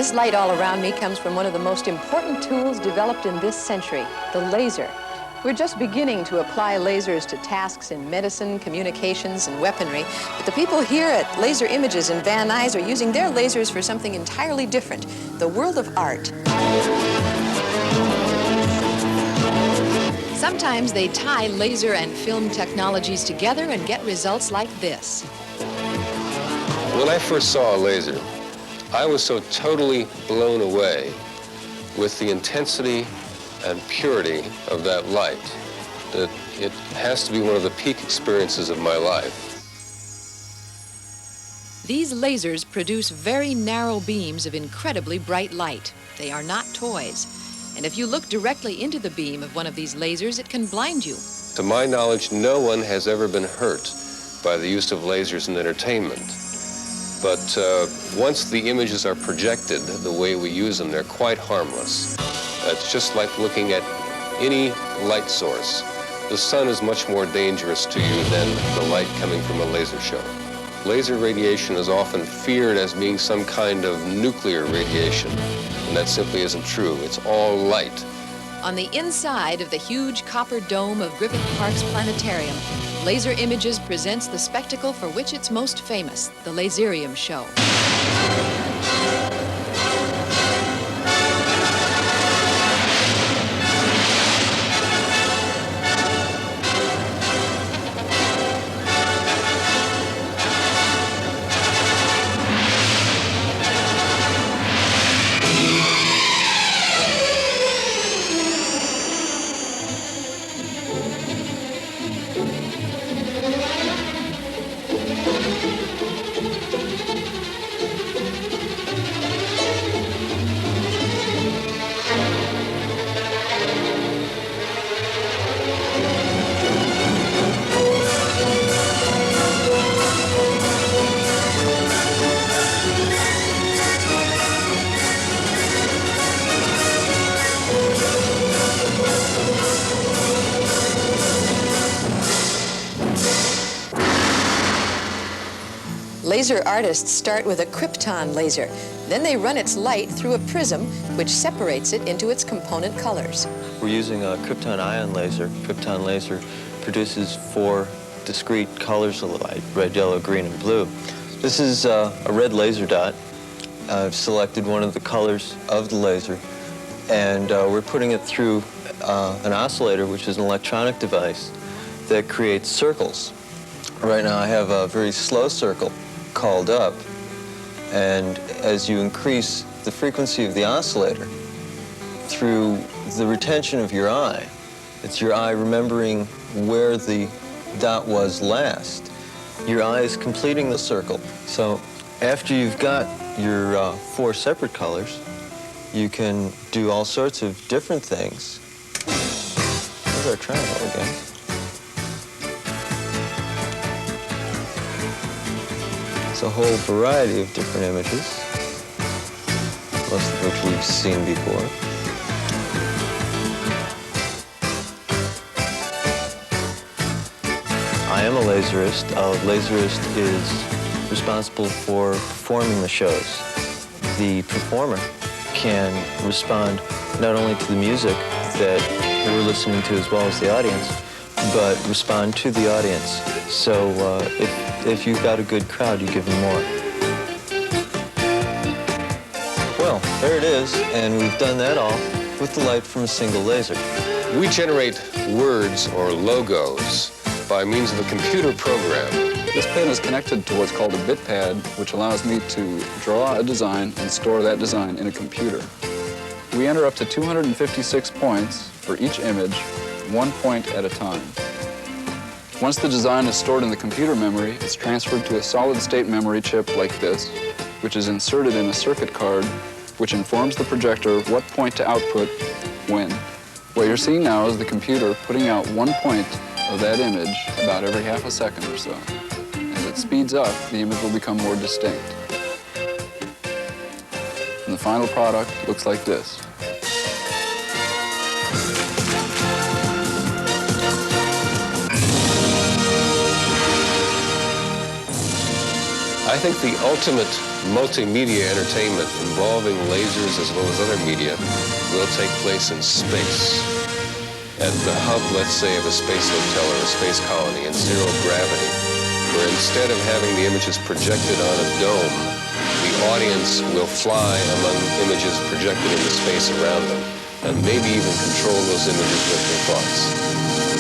This light all around me comes from one of the most important tools developed in this century, the laser. We're just beginning to apply lasers to tasks in medicine, communications, and weaponry, but the people here at Laser Images in Van Nuys are using their lasers for something entirely different, the world of art. Sometimes they tie laser and film technologies together and get results like this. When I first saw a laser, I was so totally blown away with the intensity and purity of that light that it has to be one of the peak experiences of my life. These lasers produce very narrow beams of incredibly bright light. They are not toys. And if you look directly into the beam of one of these lasers, it can blind you. To my knowledge, no one has ever been hurt by the use of lasers in entertainment. But once the images are projected the way we use them, they're quite harmless. It's just like looking at any light source. The sun is much more dangerous to you than the light coming from a laser show. Laser radiation is often feared as being some kind of nuclear radiation, and that simply isn't true. It's all light. On the inside of the huge copper dome of Griffith Park's planetarium, Laser Images presents the spectacle for which it's most famous, the Laserium Show. Laser artists start with a krypton laser. Then they run its light through a prism, which separates it into its component colors. We're using a krypton ion laser. Krypton laser produces 4 discrete colors of light: red, yellow, green, and blue. This is a red laser dot. I've selected one of the colors of the laser, and we're putting it through an oscillator, which is an electronic device that creates circles. Right now I have a very slow circle called up, and as you increase the frequency of the oscillator through the retention of your eye, it's your eye remembering where the dot was last. Your eye is completing the circle. So after you've got your 4 separate colors, you can do all sorts of different things. There's our triangle again. A whole variety of different images, most of which we've seen before. I am a laserist. A laserist is responsible for performing the shows. The performer can respond not only to the music that we're listening to as well as the audience, but respond to the audience. So if you've got a good crowd, you give them more. Well, there it is, and we've done that all with the light from a single laser. We generate words or logos by means of a computer program. This pen is connected to what's called a bit pad, which allows me to draw a design and store that design in a computer. We enter up to 256 points for each image, 1 point at a time. Once the design is stored in the computer memory, it's transferred to a solid-state memory chip like this, which is inserted in a circuit card, which informs the projector what point to output when. What you're seeing now is the computer putting out 1 point of that image about every half a second or so. As it speeds up, the image will become more distinct. And the final product looks like this. I think the ultimate multimedia entertainment involving lasers as well as other media will take place in space. At the hub, let's say, of a space hotel or a space colony in zero gravity, where instead of having the images projected on a dome, the audience will fly among images projected into space around them, and maybe even control those images with their thoughts.